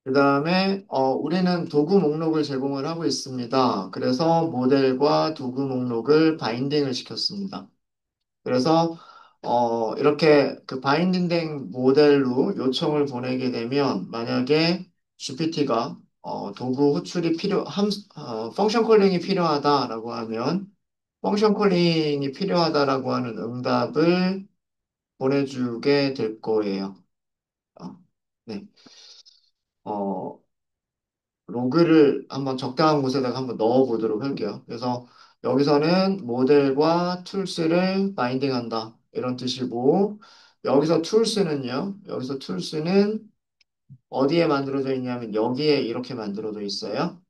그 다음에 우리는 도구 목록을 제공을 하고 있습니다. 그래서 모델과 도구 목록을 바인딩을 시켰습니다. 그래서 이렇게 그 바인딩된 모델로 요청을 보내게 되면 만약에 GPT가 도구 호출이 펑션 콜링이 필요하다라고 하면 펑션 콜링이 필요하다라고 하는 응답을 보내주게 될 거예요. 어, 네. 어, 로그를 한번 적당한 곳에다가 한번 넣어 보도록 할게요. 그래서 여기서는 모델과 툴스를 바인딩한다. 이런 뜻이고, 여기서 툴스는 어디에 만들어져 있냐면 여기에 이렇게 만들어져 있어요.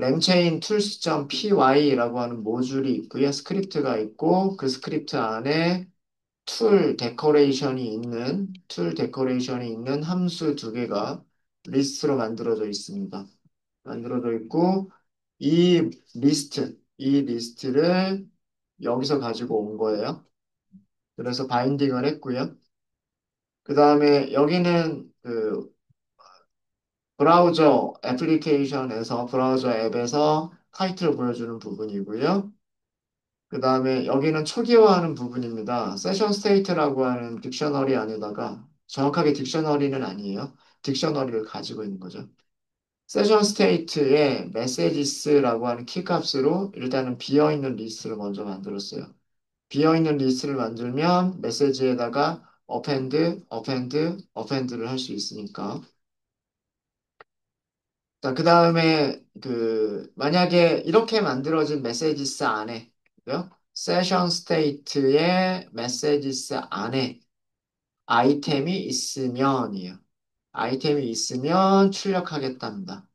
램체인 tools.py라고 하는 모듈이 있고요. 스크립트가 있고, 그 스크립트 안에 툴 데코레이션이 있는 함수 두 개가 리스트로 만들어져 있습니다. 만들어져 있고, 이 리스트를 여기서 가지고 온 거예요. 그래서 바인딩을 했고요. 그 다음에 여기는 그 브라우저 앱에서 타이틀을 보여주는 부분이고요. 그 다음에 여기는 초기화하는 부분입니다. 세션 스테이트라고 하는 딕셔너리 안에다가 정확하게 딕셔너리는 아니에요. 딕셔너리를 가지고 있는 거죠. 세션 스테이트에 메시지스라고 하는 키값으로 일단은 비어있는 리스트를 먼저 만들었어요. 비어있는 리스트를 만들면 메시지에다가 어펜드를 할 수 있으니까. 자, 그 다음에 만약에 이렇게 만들어진 메시지스 안에, 세션 스테이트의 메시지스 안에 아이템이 있으면이에요. 아이템이 있으면 출력하겠답니다.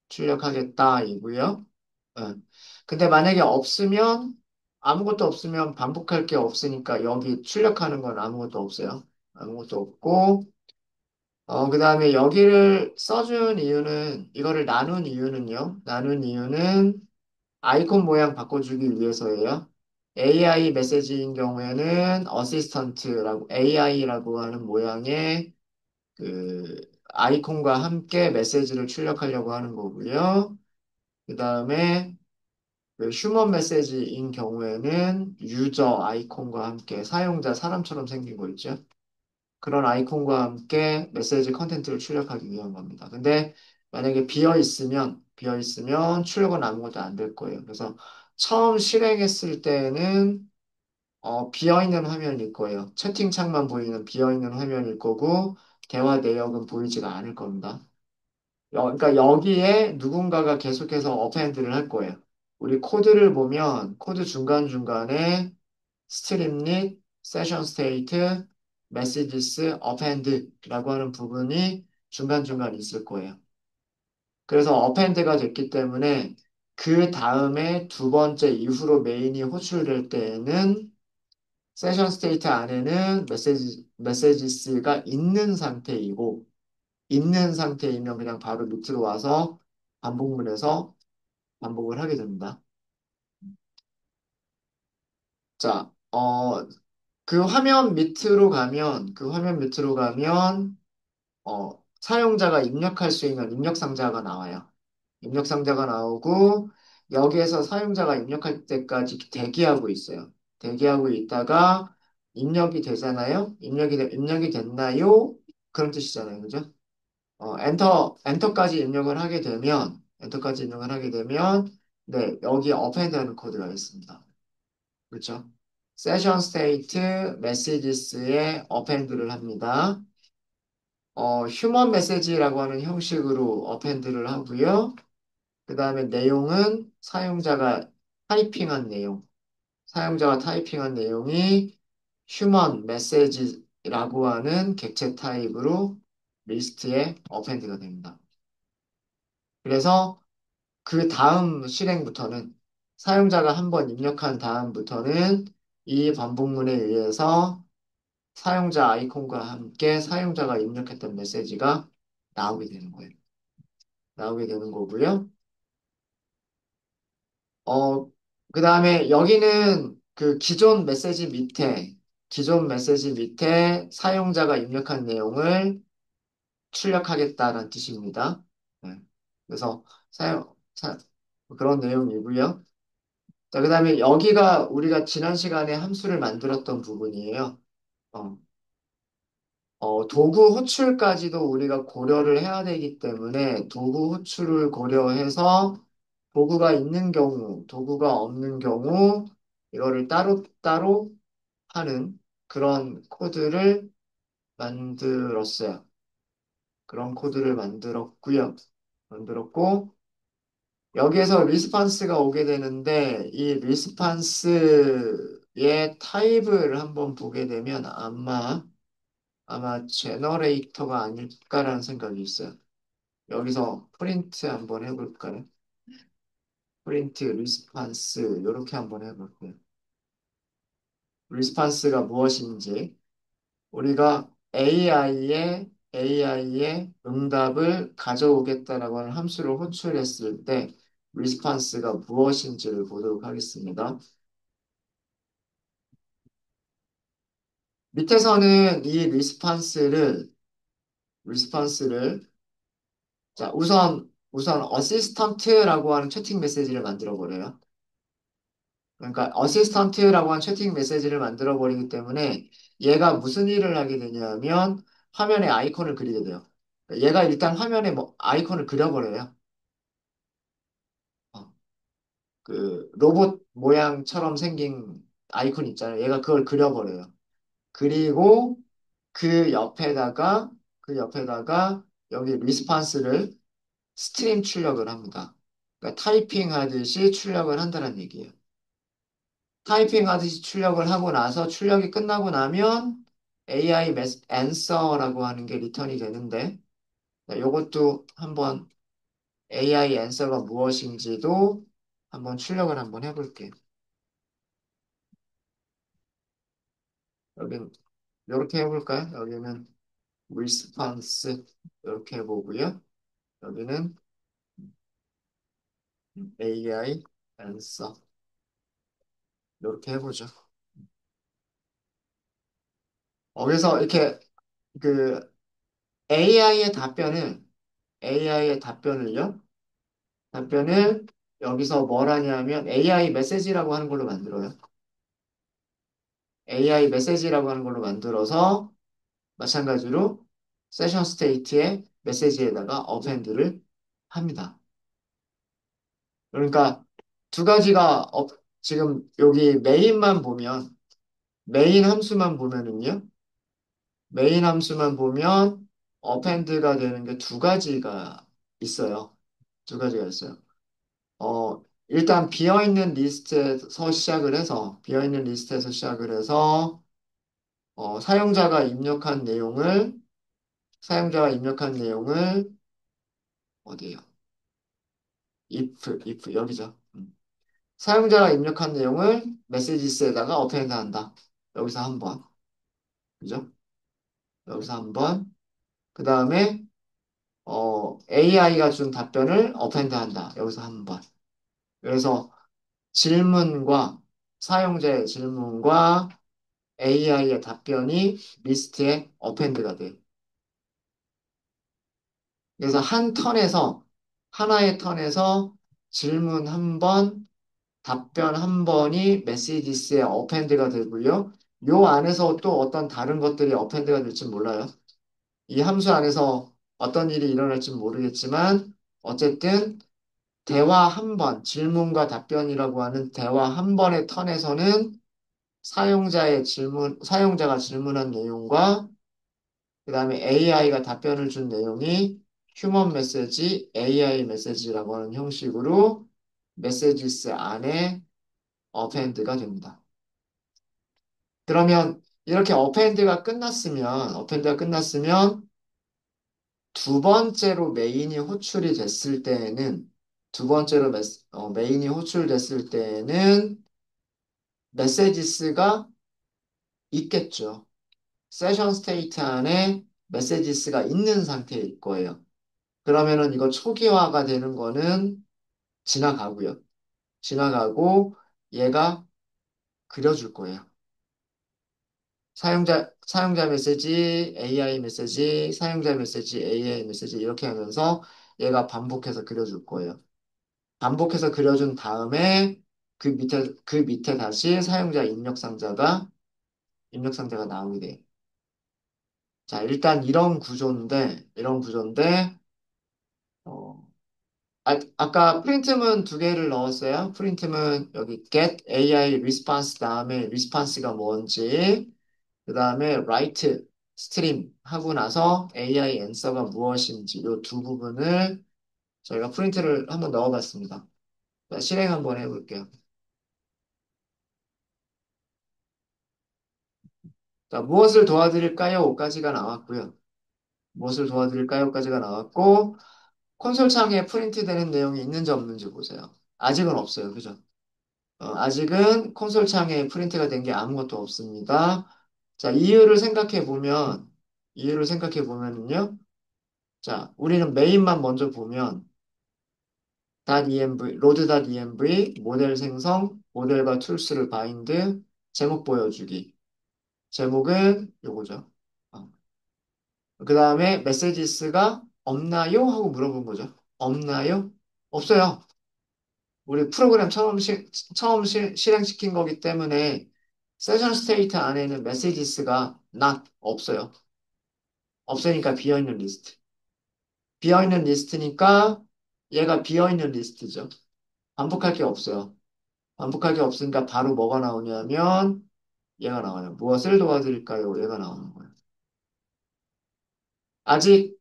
출력하겠다이고요. 예. 근데 만약에 없으면 아무것도 없으면 반복할 게 없으니까 여기 출력하는 건 아무것도 없어요. 아무것도 없고 그 다음에 여기를 써준 이유는 이거를 나눈 이유는 아이콘 모양 바꿔주기 위해서예요. AI 메시지인 경우에는 어시스턴트라고 AI라고 하는 모양의 그 아이콘과 함께 메시지를 출력하려고 하는 거고요. 그 다음에 그 휴먼 메시지인 경우에는 유저 아이콘과 함께 사용자 사람처럼 생긴 거 있죠. 그런 아이콘과 함께 메시지 컨텐츠를 출력하기 위한 겁니다. 근데 만약에 비어 있으면 출력은 아무것도 안 될 거예요. 그래서 처음 실행했을 때는 비어 있는 화면일 거예요. 채팅창만 보이는 비어 있는 화면일 거고 대화 내역은 보이지가 않을 겁니다. 그러니까 여기에 누군가가 계속해서 어펜드를 할 거예요. 우리 코드를 보면 코드 중간중간에 스트림릿, 세션 스테이트, 메시지스, 어펜드라고 하는 부분이 중간중간 있을 거예요. 그래서 어펜드가 됐기 때문에 그 다음에 두 번째 이후로 메인이 호출될 때에는 세션 스테이트 안에는 메시지스가 있는 상태이면 그냥 바로 밑으로 와서 반복문에서 반복을 하게 됩니다. 자, 그 화면 밑으로 가면, 사용자가 입력할 수 있는 입력 상자가 나와요. 입력 상자가 나오고, 여기에서 사용자가 입력할 때까지 대기하고 있어요. 대기하고 있다가, 입력이 됐나요? 그런 뜻이잖아요. 그죠? 엔터까지 입력을 하게 되면, 네, 여기 어펜드하는 코드가 있습니다. 그렇죠? 세션 스테이트 메시지스에 어펜드를 합니다. 휴먼 메시지라고 하는 형식으로 어펜드를 하고요. 그 다음에 내용은 사용자가 타이핑한 내용이 휴먼 메시지라고 하는 객체 타입으로 리스트에 어펜드가 됩니다. 그래서 그 다음 실행부터는 사용자가 한번 입력한 다음부터는 이 반복문에 의해서 사용자 아이콘과 함께 사용자가 입력했던 메시지가 나오게 되는 거예요. 나오게 되는 거고요. 어, 그 다음에 여기는 그 기존 메시지 밑에 사용자가 입력한 내용을 출력하겠다라는 뜻입니다. 네. 그래서 그런 내용이고요. 자, 그다음에 여기가 우리가 지난 시간에 함수를 만들었던 부분이에요. 어, 도구 호출까지도 우리가 고려를 해야 되기 때문에 도구 호출을 고려해서 도구가 있는 경우, 도구가 없는 경우 이거를 따로따로 하는 그런 코드를 만들었어요. 그런 코드를 만들었고 여기에서 리스판스가 오게 되는데 이 리스판스의 타입을 한번 보게 되면 아마 제너레이터가 아닐까라는 생각이 있어요. 여기서 프린트 한번 해볼까요? 프린트 리스판스 이렇게 한번 해볼게요. 리스판스가 무엇인지 우리가 AI의 응답을 가져오겠다라고 하는 함수를 호출했을 때 리스판스가 무엇인지를 보도록 하겠습니다. 밑에서는 이 리스판스를 자, 우선 어시스턴트라고 하는 채팅 메시지를 만들어 버려요. 그러니까 어시스턴트라고 하는 채팅 메시지를 만들어 버리기 때문에 얘가 무슨 일을 하게 되냐면 화면에 아이콘을 그리게 돼요. 얘가 일단 화면에 뭐 아이콘을 그려버려요. 어, 그 로봇 모양처럼 생긴 아이콘 있잖아요. 얘가 그걸 그려버려요. 그리고 그 옆에다가 여기 리스판스를 스트림 출력을 합니다. 그러니까 타이핑 하듯이 출력을 한다는 얘기예요. 타이핑 하듯이 출력을 하고 나서 출력이 끝나고 나면 AI answer라고 하는 게 리턴이 되는데 이것도 한번 AI answer가 무엇인지도 한번 출력을 한번 해볼게요. 여기는 이렇게 해볼까요? 여기는 response 이렇게 해보고요. 여기는 AI answer 이렇게 해보죠. 그래서 이렇게 그 AI의 답변을요. 답변을 여기서 뭘 하냐면 AI 메시지라고 하는 걸로 만들어요. AI 메시지라고 하는 걸로 만들어서 마찬가지로 세션 스테이트의 메시지에다가 어펜드를 합니다. 그러니까 두 가지가 지금 여기 메인 함수만 보면은요. 메인 함수만 보면 어펜드가 되는 게 두 가지가 있어요. 두 가지가 있어요. 일단 비어있는 리스트에서 시작을 해서, 사용자가 입력한 내용을, 어디에요? 여기죠. 사용자가 입력한 내용을 메시지스에다가 어펜드 한다. 여기서 한 번. 그죠? 여기서 한 번. 그 다음에, AI가 준 답변을 어펜드 한다. 여기서 한 번. 그래서 질문과, 사용자의 질문과 AI의 답변이 리스트에 어펜드가 돼요. 그래서 하나의 턴에서 질문 한 번, 답변 한 번이 메시지스에 어펜드가 되고요. 요 안에서 또 어떤 다른 것들이 어펜드가 될지 몰라요. 이 함수 안에서 어떤 일이 일어날지 모르겠지만, 어쨌든 대화 한 번, 질문과 답변이라고 하는 대화 한 번의 턴에서는 사용자가 질문한 내용과 그 다음에 AI가 답변을 준 내용이 휴먼 메시지, AI 메시지라고 하는 형식으로 메시지스 안에 어펜드가 됩니다. 그러면 이렇게 어펜드가 끝났으면 두 번째로 메인이 호출됐을 때에는 메시지스가 있겠죠. 세션 스테이트 안에 메시지스가 있는 상태일 거예요. 그러면은 이거 초기화가 되는 거는 지나가고요. 지나가고 얘가 그려줄 거예요. 사용자 메시지, AI 메시지, 사용자 메시지, AI 메시지 이렇게 하면서 얘가 반복해서 그려줄 거예요. 반복해서 그려준 다음에 그 밑에 다시 사용자 입력 상자가 나오게 돼요. 자, 일단 이런 구조인데, 어, 아까 프린트문 두 개를 넣었어요. 프린트문 여기 get AI response 다음에 response가 뭔지, 그 다음에 write stream 하고 나서 AI answer가 무엇인지 이 두 부분을 저희가 프린트를 한번 넣어봤습니다. 자, 실행 한번 해볼게요. 자, 무엇을 도와드릴까요?까지가 나왔고요. 무엇을 도와드릴까요?까지가 나왔고, 콘솔 창에 프린트되는 내용이 있는지 없는지 보세요. 아직은 없어요. 그죠? 아직은 콘솔 창에 프린트가 된 게 아무것도 없습니다. 자, 이유를 생각해 보면은요. 자, 우리는 메인만 먼저 보면, load.env, 모델 생성, 모델과 툴스를 바인드, 제목 보여주기. 제목은 요거죠. 그 다음에 메시지스가 없나요? 하고 물어본 거죠. 없나요? 없어요. 우리 프로그램 처음 실행시킨 거기 때문에 세션 스테이트 안에는 메시지스가 not 없어요. 없으니까 비어있는 리스트. 비어있는 리스트니까 얘가 비어있는 리스트죠. 반복할 게 없어요. 반복할 게 없으니까 바로 뭐가 나오냐면 얘가 나와요. 무엇을 도와드릴까요? 얘가 나오는 거예요.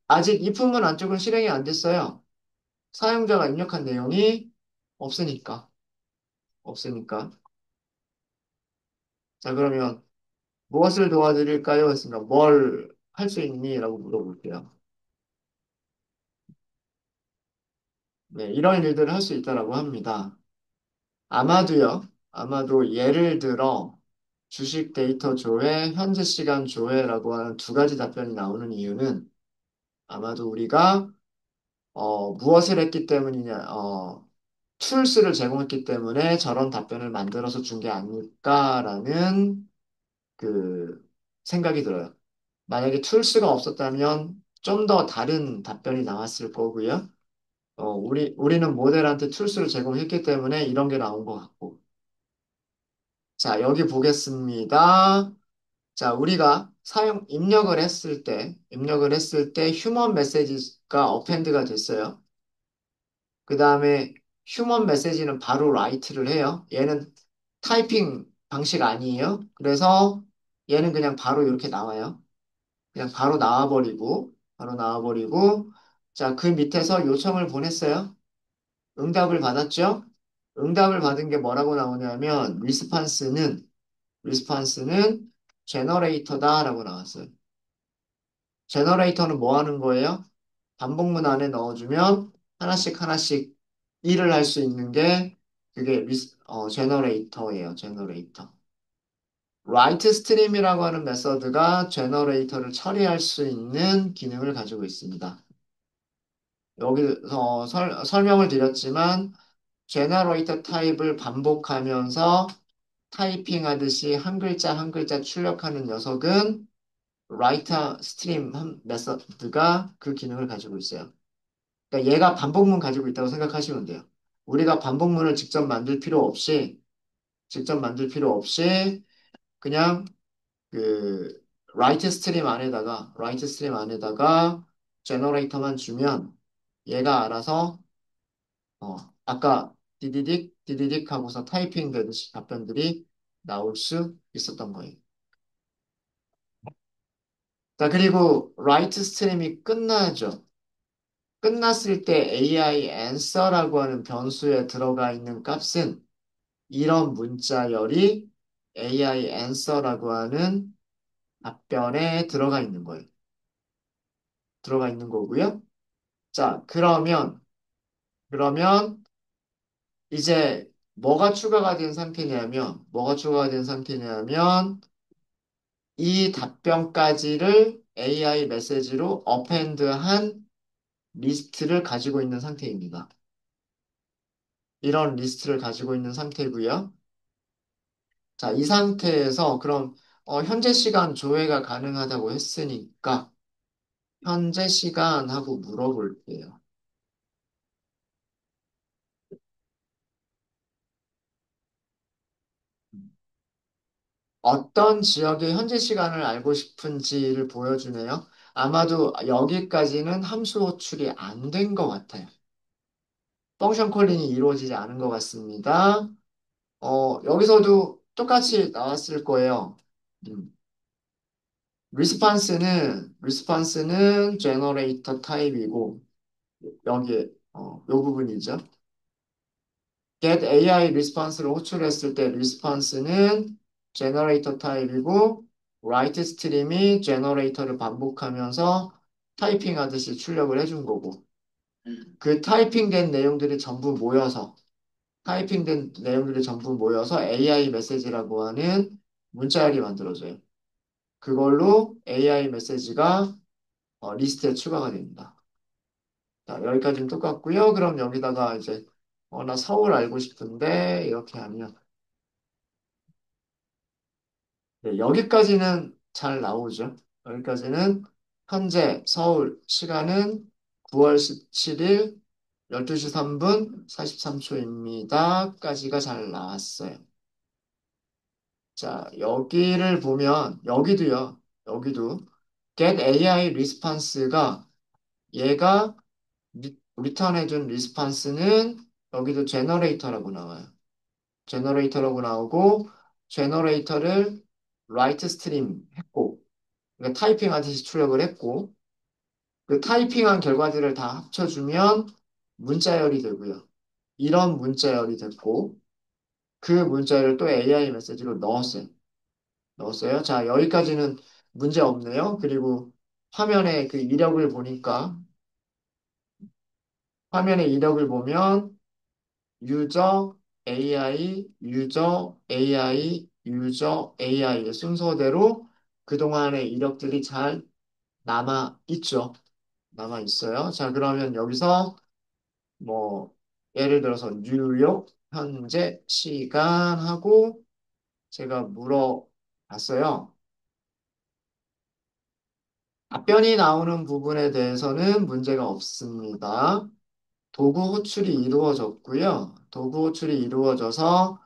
아직 이 품문 안쪽은 실행이 안 됐어요. 사용자가 입력한 내용이 없으니까. 없으니까. 자, 그러면 무엇을 도와드릴까요? 했으니까 뭘 할 수 있니? 라고 물어볼게요. 네, 이런 일들을 할 수 있다라고 합니다. 아마도 예를 들어 주식 데이터 조회, 현재 시간 조회라고 하는 두 가지 답변이 나오는 이유는 아마도 우리가 무엇을 했기 때문이냐, 툴스를 제공했기 때문에 저런 답변을 만들어서 준 게 아닐까라는 그 생각이 들어요. 만약에 툴스가 없었다면 좀 더 다른 답변이 나왔을 거고요. 우리는 모델한테 툴스를 제공했기 때문에 이런 게 나온 것 같고. 자, 여기 보겠습니다. 자, 우리가 입력을 했을 때 휴먼 메시지가 어펜드가 됐어요. 그 다음에 휴먼 메시지는 바로 라이트를 해요. 얘는 타이핑 방식 아니에요. 그래서 얘는 그냥 바로 이렇게 나와요. 그냥 바로 나와버리고, 자, 그 밑에서 요청을 보냈어요. 응답을 받았죠? 응답을 받은 게 뭐라고 나오냐면, 리스판스는 제너레이터다라고 나왔어요. 제너레이터는 뭐 하는 거예요? 반복문 안에 넣어주면 하나씩 하나씩 일을 할 수 있는 게 그게 제너레이터예요. 제너레이터. 라이트 스트림이라고 하는 메서드가 제너레이터를 처리할 수 있는 기능을 가지고 있습니다. 여기서 설명을 드렸지만 제너레이터 타입을 반복하면서 타이핑하듯이 한 글자 한 글자 출력하는 녀석은 라이터 스트림 메서드가 그 기능을 가지고 있어요. 그러니까 얘가 반복문 가지고 있다고 생각하시면 돼요. 우리가 반복문을 직접 만들 필요 없이 그냥 그 라이트 스트림 안에다가 제너레이터만 주면 얘가 알아서 어, 아까 디디딕 디디딕 하고서 타이핑 되듯이 답변들이 나올 수 있었던 거예요. 자, 그리고 라이트 스트림이 끝나죠. 끝났을 때 AI answer라고 하는 변수에 들어가 있는 값은 이런 문자열이 AI answer라고 하는 답변에 들어가 있는 거예요. 들어가 있는 거고요. 자, 그러면 이제 뭐가 추가가 된 상태냐면 이 답변까지를 AI 메시지로 어펜드한 리스트를 가지고 있는 상태입니다. 이런 리스트를 가지고 있는 상태고요. 자, 이 상태에서 그럼 현재 시간 조회가 가능하다고 했으니까 현재 시간 하고 물어볼게요. 어떤 지역의 현재 시간을 알고 싶은지를 보여주네요. 아마도 여기까지는 함수 호출이 안 된 것 같아요. 펑션 콜링이 이루어지지 않은 것 같습니다. 여기서도 똑같이 나왔을 거예요. 음. 리스판스는 제너레이터 타입이고, 여기에, 요 부분이죠. get AI 리스판스를 호출했을 때 리스판스는 제너레이터 타입이고, write 스트림이 제너레이터를 반복하면서 타이핑 하듯이 출력을 해준 거고, 그 타이핑된 내용들이 전부 모여서 AI 메시지라고 하는 문자열이 만들어져요. 그걸로 AI 메시지가 리스트에 추가가 됩니다. 자, 여기까지는 똑같고요. 그럼 여기다가 이제 나 서울 알고 싶은데 이렇게 하면 네, 여기까지는 잘 나오죠. 여기까지는 현재 서울 시간은 9월 17일 12시 3분 43초입니다. 까지가 잘 나왔어요. 자, 여기를 보면 여기도 get AI response가 얘가 리턴해준 리스판스는 여기도 제너레이터라고 나와요. 제너레이터라고 나오고 제너레이터를 write stream 했고 그러니까 타이핑 하듯이 출력을 했고 그 타이핑한 결과들을 다 합쳐주면 문자열이 되고요. 이런 문자열이 됐고 그 문자열을 또 AI 메시지로 넣었어요. 자, 여기까지는 문제 없네요. 그리고 화면에 그 이력을 보니까 화면에 이력을 보면 유저 유저 AI의 순서대로 그동안의 이력들이 잘 남아 있죠. 남아 있어요. 자, 그러면 여기서 뭐 예를 들어서 뉴욕 현재 시간하고 제가 물어봤어요. 답변이 나오는 부분에 대해서는 문제가 없습니다. 도구 호출이 이루어졌고요. 도구 호출이 이루어져서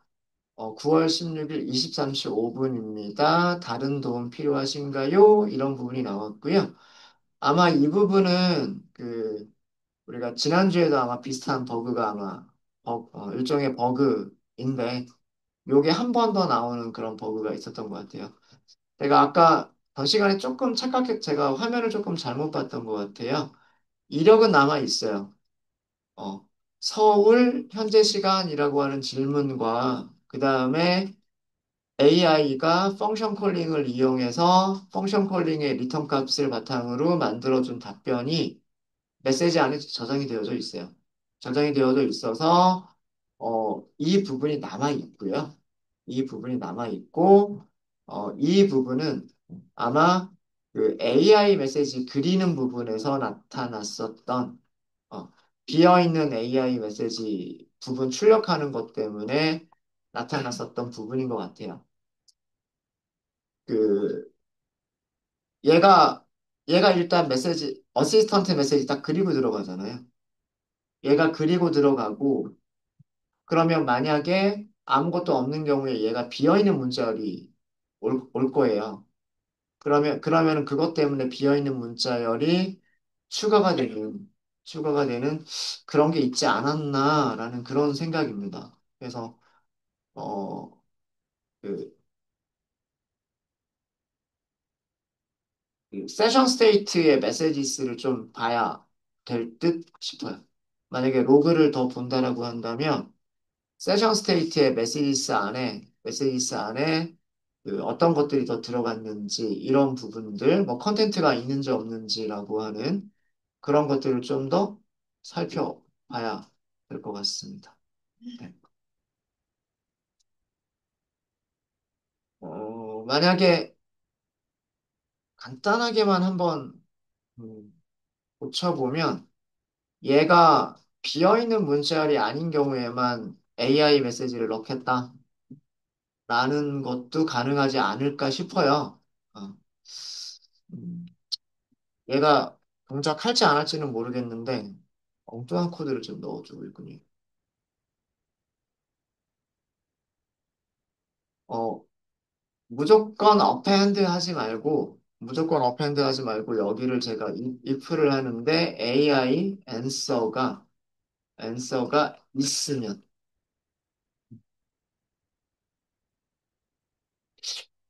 9월 16일 23시 5분입니다. 다른 도움 필요하신가요? 이런 부분이 나왔고요. 아마 이 부분은 우리가 지난주에도 아마 비슷한 버그가 일종의 버그인데 요게 한 번 더 나오는 그런 버그가 있었던 것 같아요. 제가 아까 전 시간에 제가 화면을 조금 잘못 봤던 것 같아요. 이력은 남아 있어요. 어, 서울 현재 시간이라고 하는 질문과 그 다음에 AI가 펑션 콜링을 이용해서 펑션 콜링의 리턴 값을 바탕으로 만들어준 답변이 메시지 안에 저장이 되어져 있어요. 저장이 되어져 있어서 이 부분이 남아 있고요. 이 부분이 남아 있고 이 부분은 아마 그 AI 메시지 그리는 부분에서 나타났었던 어, 비어있는 AI 메시지 부분 출력하는 것 때문에 나타났었던 부분인 것 같아요. 그 얘가 얘가 일단 어시스턴트 메시지 딱 그리고 들어가잖아요. 얘가 그리고 들어가고 그러면 만약에 아무것도 없는 경우에 얘가 비어있는 문자열이 올 거예요. 그러면은 그것 때문에 비어있는 문자열이 추가가 되는, 추가가 되는 그런 게 있지 않았나라는 그런 생각입니다. 그래서, 어, 그, 그 세션 스테이트의 메시지스를 좀 봐야 될 듯 싶어요. 만약에 로그를 더 본다라고 한다면, 세션 스테이트의 메시지스 안에 그 어떤 것들이 더 들어갔는지, 이런 부분들, 뭐 컨텐츠가 있는지 없는지라고 하는 그런 것들을 좀 더 살펴봐야 될 것 같습니다. 네. 만약에 간단하게만 한번 음, 고쳐보면 얘가 비어있는 문자열이 아닌 경우에만 AI 메시지를 넣겠다. 라는 것도 가능하지 않을까 싶어요. 어, 음, 얘가 동작할지 안 할지는 모르겠는데 엉뚱한 코드를 좀 넣어주고 있군요. 어, 무조건 어펜드 하지 말고 무조건 어펜드 하지 말고 여기를 제가 if를 하는데 AI answer가 있으면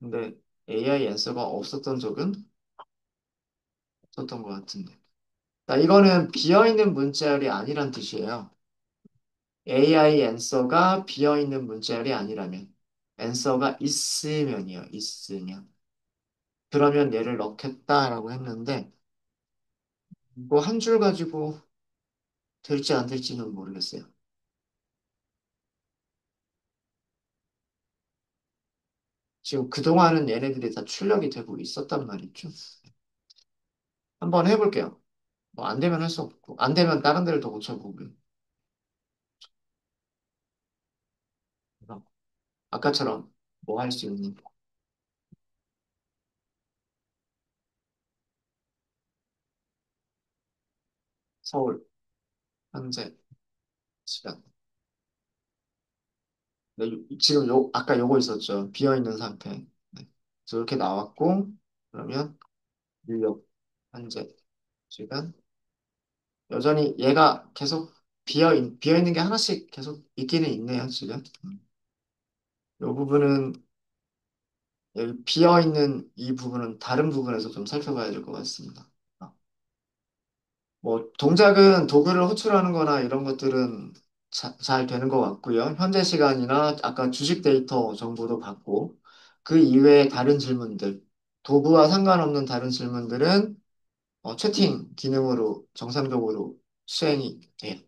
근데 AI answer가 없었던 적은 없었던 것 같은데. 자, 이거는 비어있는 문자열이 아니란 뜻이에요. AI answer가 비어있는 문자열이 아니라면 answer가 있으면이요. 있으면. 그러면 얘를 넣겠다라고 했는데 뭐 한 줄 가지고 될지 안 될지는 모르겠어요. 지금 그동안은 얘네들이 다 출력이 되고 있었단 말이죠. 한번 해볼게요. 뭐 안 되면 할 수 없고 안 되면 다른 데를 더 고쳐보고요. 그래서 아까처럼 뭐 할 수 있는 서울 현재 시간. 네, 지금 아까 요거 있었죠. 비어있는 상태. 네. 그래서 이렇게 나왔고 그러면 뉴욕 현재 시간. 여전히 얘가 계속 비어있는 게 하나씩 계속 있기는 있네요, 지금. 이 부분은, 여기 비어있는 이 부분은 다른 부분에서 좀 살펴봐야 될 것 같습니다. 뭐, 동작은 도구를 호출하는 거나 이런 것들은 잘 되는 것 같고요. 현재 시간이나 아까 주식 데이터 정보도 받고, 그 이외의 다른 질문들, 도구와 상관없는 다른 질문들은 채팅 기능으로 정상적으로 수행이 돼요.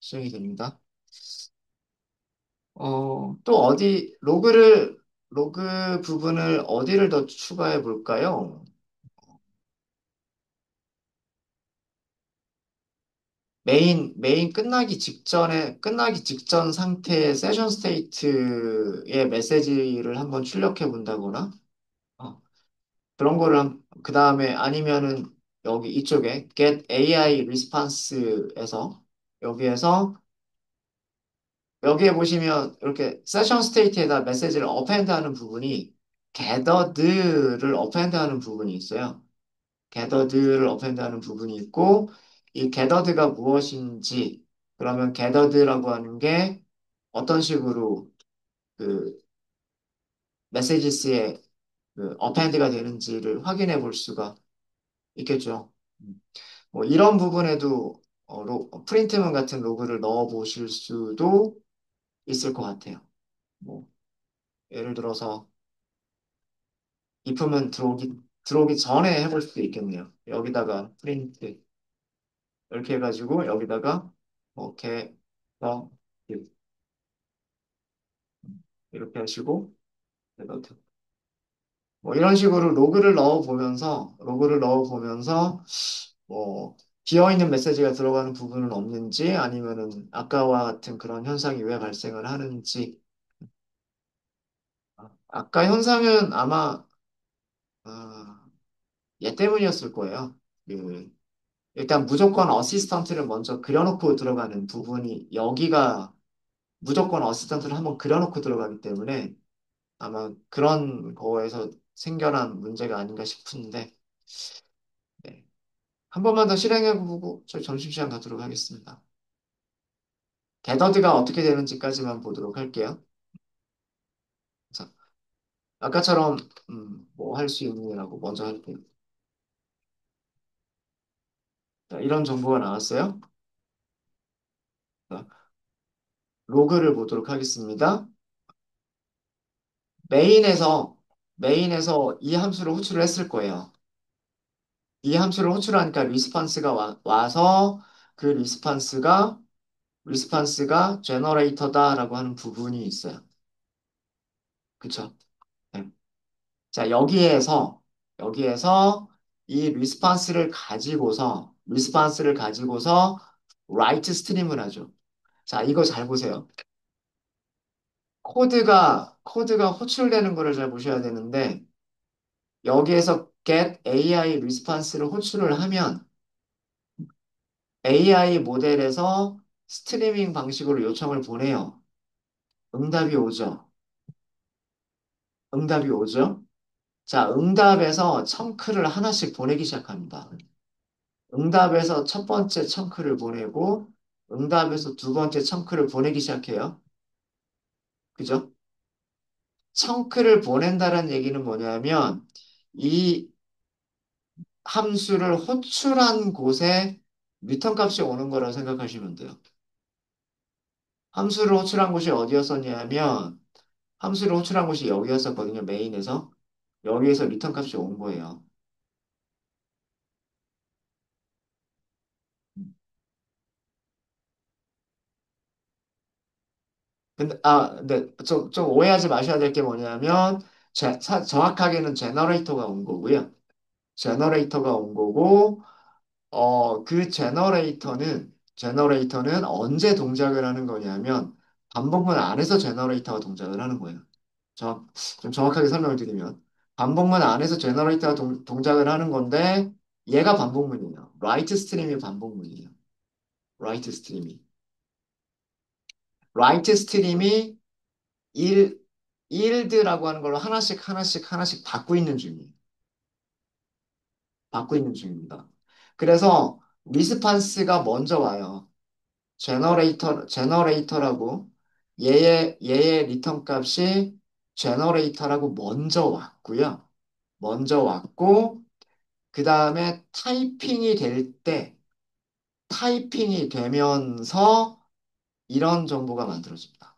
수행이 됩니다. 또 로그 부분을 어디를 더 추가해 볼까요? 메인 끝나기 직전 상태의 세션 스테이트의 메시지를 한번 출력해 본다거나, 어, 그런 거를, 그 다음에 아니면은 여기 이쪽에 get AI response에서 여기에서 여기에 보시면 이렇게 세션 스테이트에다 메시지를 어펜드 하는 부분이 gathered를 어펜드 하는 부분이 있어요. gathered를 어펜드 하는 부분이 있고 이 gathered가 무엇인지 그러면 gathered라고 하는 게 어떤 식으로 그 메시지스에 그 어펜드가 되는지를 확인해 볼 수가 있겠죠. 뭐 이런 부분에도 프린트문 같은 로그를 넣어 보실 수도 있을 것 같아요. 뭐 예를 들어서 입금은 들어오기 전에 해볼 수도 있겠네요. 여기다가 프린트 이렇게 해가지고 여기다가 이렇게 이렇게 하시고 뭐 이런 식으로 로그를 넣어 보면서 뭐 비어 있는 메시지가 들어가는 부분은 없는지 아니면은 아까와 같은 그런 현상이 왜 발생을 하는지 아까 현상은 아마 아, 얘 때문이었을 거예요. 그 일단 무조건 어시스턴트를 먼저 그려놓고 들어가는 부분이 여기가 무조건 어시스턴트를 한번 그려놓고 들어가기 때문에 아마 그런 거에서 생겨난 문제가 아닌가 싶은데 네. 한 번만 더 실행해보고 저희 점심시간 갖도록 하겠습니다. 게더드가 어떻게 되는지까지만 보도록 할게요. 그래서 아까처럼 뭐 할 수 있느냐고 먼저 할게요. 자, 이런 정보가 나왔어요. 자, 로그를 보도록 하겠습니다. 메인에서 메인에서 이 함수를 호출을 했을 거예요. 이 함수를 호출하니까 리스판스가 와서 그 리스판스가 제너레이터다라고 하는 부분이 있어요. 그쵸? 네. 자, 여기에서 이 리스판스를 가지고서 라이트 스트림을 하죠. 자, 이거 잘 보세요. 코드가 호출되는 거를 잘 보셔야 되는데, 여기에서 get AI response를 호출을 하면 AI 모델에서 스트리밍 방식으로 요청을 보내요. 응답이 오죠. 응답이 오죠. 자, 응답에서 청크를 하나씩 보내기 시작합니다. 응답에서 첫 번째 청크를 보내고, 응답에서 두 번째 청크를 보내기 시작해요. 그죠? 청크를 보낸다는 얘기는 뭐냐면, 이 함수를 호출한 곳에 리턴 값이 오는 거라고 생각하시면 돼요. 함수를 호출한 곳이 어디였었냐면, 함수를 호출한 곳이 여기였었거든요, 메인에서. 여기에서 리턴 값이 온 거예요. 근데 좀 오해하지 마셔야 될 게 뭐냐면, 정확하게는 제너레이터가 온 거고요. 제너레이터가 온 거고, 그 제너레이터는 언제 동작을 하는 거냐면, 반복문 안에서 제너레이터가 동작을 하는 거예요. 정, 좀 정확하게 설명을 드리면, 반복문 안에서 제너레이터가 동작을 하는 건데, 얘가 반복문이에요. 라이트 스트림이 반복문이에요. 라이트 스트림이. 라이트 스트림이 일, 일드라고 하는 걸로 하나씩 받고 있는 중이에요. 받고 있는 중입니다. 그래서 리스판스가 먼저 와요. 제너레이터라고 얘의 리턴 값이 제너레이터라고 먼저 왔고요. 먼저 왔고 그 다음에 타이핑이 되면서 이런 정보가 만들어집니다.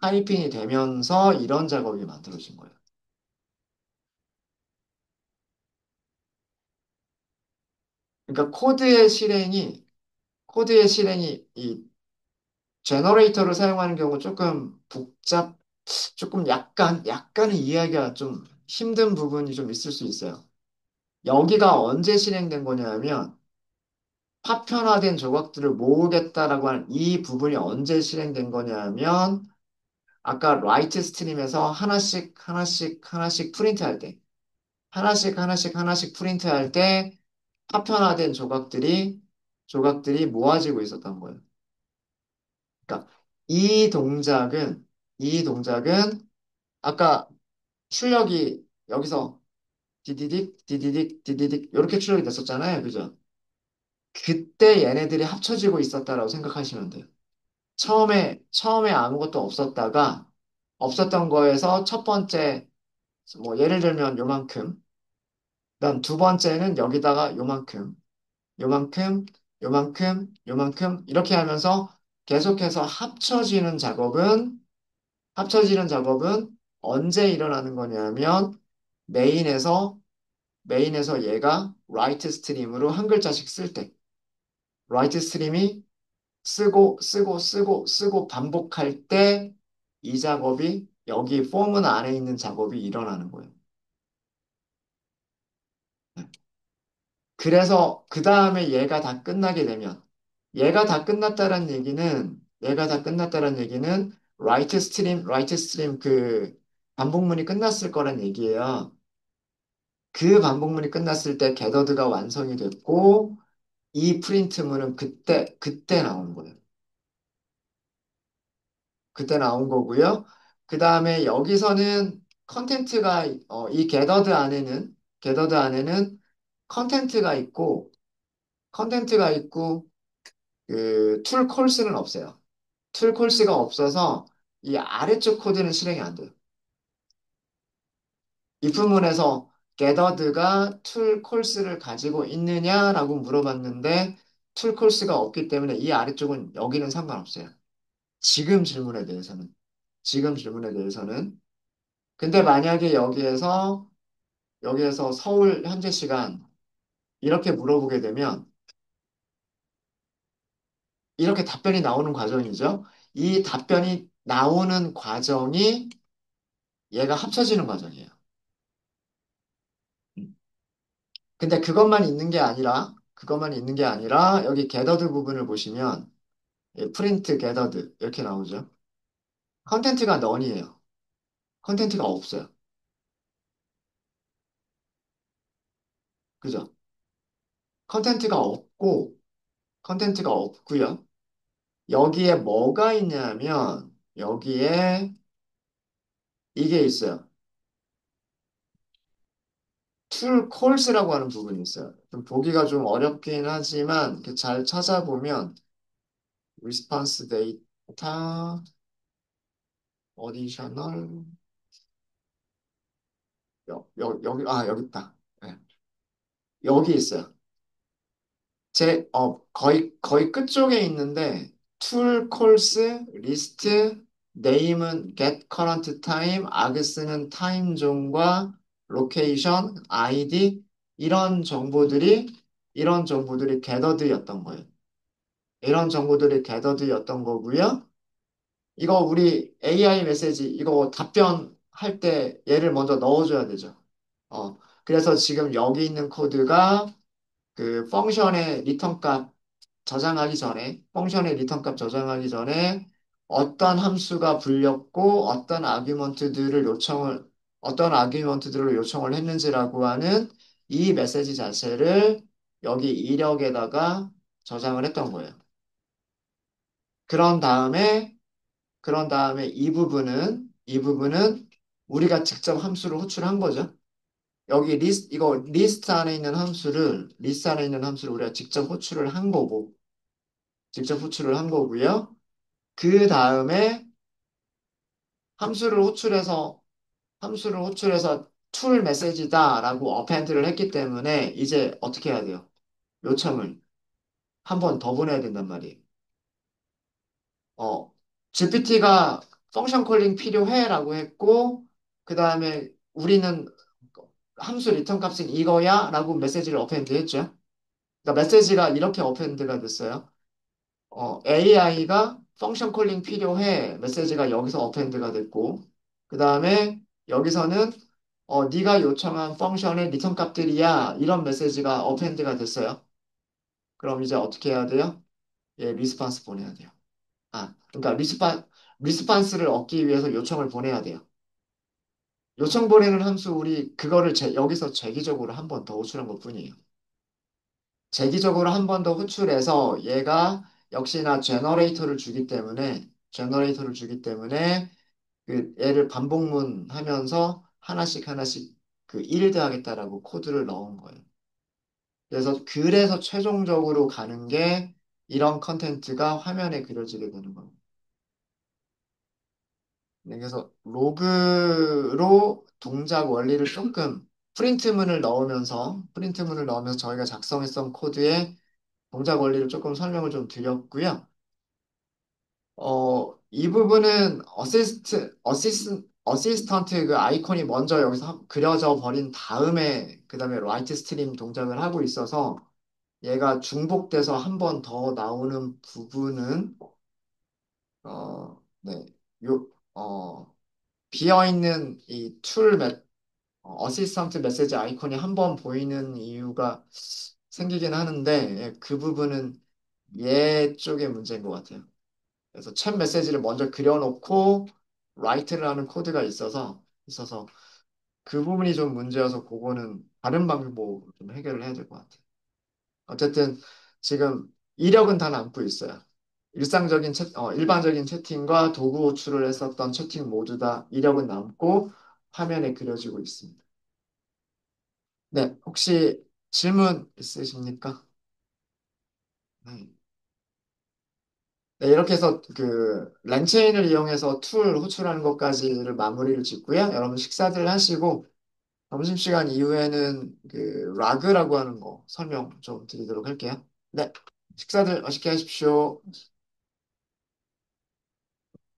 타이핑이 되면서 이런 작업이 만들어진 거예요. 그러니까 코드의 실행이 이 제너레이터를 사용하는 경우 조금 약간은 이해하기가 좀 힘든 부분이 좀 있을 수 있어요. 여기가 언제 실행된 거냐면, 파편화된 조각들을 모으겠다라고 하는 이 부분이 언제 실행된 거냐면, 아까 라이트 스트림에서 하나씩 프린트할 때, 하나씩 프린트할 때, 파편화된 조각들이 모아지고 있었던 거예요. 그러니까 이 동작은 아까 출력이 여기서 디디딕 이렇게 출력이 됐었잖아요. 그죠? 그때 얘네들이 합쳐지고 있었다라고 생각하시면 돼요. 처음에 아무것도 없었던 거에서 첫 번째 뭐 예를 들면 요만큼, 그다음 두 번째는 여기다가 요만큼, 요만큼 이렇게 하면서 계속해서 합쳐지는 작업은 언제 일어나는 거냐면 메인에서 메인에서 얘가 라이트 스트림으로 한 글자씩 쓸 때, 라이트 스트림이 쓰고 반복할 때 이 작업이 여기 폼은 안에 있는 작업이 일어나는 거예요. 네. 그래서 그 다음에 얘가 다 끝났다는 얘기는 라이트 스트림 그 반복문이 끝났을 거란 얘기예요. 그 반복문이 끝났을 때 게더드가 완성이 됐고 이 프린트문은 그때 나온 거예요. 그때 나온 거고요. 그 다음에 여기서는 이 게더드 안에는 컨텐츠가 있고, 컨텐츠가 있고, 그, 툴 콜스는 없어요. 툴 콜스가 없어서 이 아래쪽 코드는 실행이 안 돼요. 이 부분에서 게더드가 툴 콜스를 가지고 있느냐라고 물어봤는데, 툴 콜스가 없기 때문에 이 아래쪽은 여기는 상관없어요. 지금 질문에 대해서는. 지금 질문에 대해서는. 근데 만약에 여기에서 서울 현재 시간 이렇게 물어보게 되면 이렇게 답변이 나오는 과정이죠. 이 답변이 나오는 과정이 얘가 합쳐지는 과정이에요. 음. 근데 그것만 있는 게 아니라 여기 게더드 부분을 보시면 예, 프린트 게더드 이렇게 나오죠. 컨텐트가 넌이에요. 컨텐트가 없어요. 그죠? 컨텐트가 없고 컨텐트가 없고요. 여기에 뭐가 있냐면 여기에 이게 있어요. 툴 콜스라고 하는 부분이 있어요. 좀 보기가 좀 어렵긴 하지만 이렇게 잘 찾아보면 리스폰스 데이터 어디셔널 여기 있다. 네, 여기 있어요. 거의 끝쪽에 있는데 툴 콜스 리스트 네임은 get current time, args는 타임 존과 로케이션, 아이디 이런 정보들이 gathered였던 거예요. 이런 정보들이 gathered였던 거고요. 이거 우리 AI 메시지 이거 답변할 때 얘를 먼저 넣어줘야 되죠. 그래서 지금 여기 있는 코드가 그 펑션의 리턴 값 펑션의 리턴 값 저장하기 전에 어떤 함수가 불렸고 어떤 아규먼트들을 요청을 했는지라고 하는 이 메시지 자체를 여기 이력에다가 저장을 했던 거예요. 그런 다음에 이 부분은 우리가 직접 함수를 호출한 거죠. 리스트 안에 있는 함수를 우리가 직접 호출을 한 거고요. 그 다음에 함수를 호출해서, 함수를 호출해서 툴 메시지다라고 어펜드를 했기 때문에 이제 어떻게 해야 돼요? 요청을 한 번 더 보내야 된단 말이에요. GPT가 펑션 콜링 필요해라고 했고, 그 다음에 우리는 함수 리턴 값은 이거야 라고 메시지를 어펜드 했죠. 그러니까 메시지가 이렇게 어펜드가 됐어요. AI가 펑션 콜링 필요해 메시지가 여기서 어펜드가 됐고, 그 다음에 여기서는 네가 요청한 펑션의 리턴 값들이야 이런 메시지가 어펜드가 됐어요. 그럼 이제 어떻게 해야 돼요? 예, 리스판스 보내야 돼요. 그러니까 리스판스를 얻기 위해서 요청을 보내야 돼요. 요청 보내는 함수 우리 그거를 여기서 재기적으로 한 번 더 호출한 것뿐이에요. 재기적으로 한 번 더 호출해서 얘가 역시나 제너레이터를 주기 때문에 그 얘를 반복문 하면서 하나씩 하나씩 그 일드 하겠다라고 코드를 넣은 거예요. 그래서 최종적으로 가는 게 이런 컨텐츠가 화면에 그려지게 되는 겁니다. 네, 그래서 로그로 동작 원리를 조금 프린트문을 넣으면서 저희가 작성했던 코드에 동작 원리를 조금 설명을 좀 드렸고요. 이 부분은 어시스턴트 그 아이콘이 먼저 여기서 그려져 버린 다음에 그 다음에 라이트 스트림 동작을 하고 있어서 얘가 중복돼서 한 번 더 나오는 부분은 네, 요, 비어있는 어시스턴트 메시지 아이콘이 한 번 보이는 이유가 생기긴 하는데 예, 그 부분은 얘 쪽의 문제인 것 같아요. 그래서 챗 메시지를 먼저 그려놓고 라이트를 하는 코드가 있어서 그 부분이 좀 문제여서 그거는 다른 방법으로 좀 해결을 해야 될 것 같아요. 어쨌든 지금 이력은 다 남고 있어요. 일반적인 채팅과 도구 호출을 했었던 채팅 모두 다 이력은 남고 화면에 그려지고 있습니다. 네, 혹시 질문 있으십니까? 네. 네, 이렇게 해서 그 랭체인을 이용해서 툴 호출하는 것까지를 마무리를 짓고요. 여러분 식사들 하시고 점심시간 이후에는 그 라그라고 하는 거 설명 좀 드리도록 할게요. 네, 식사들 맛있게 하십시오.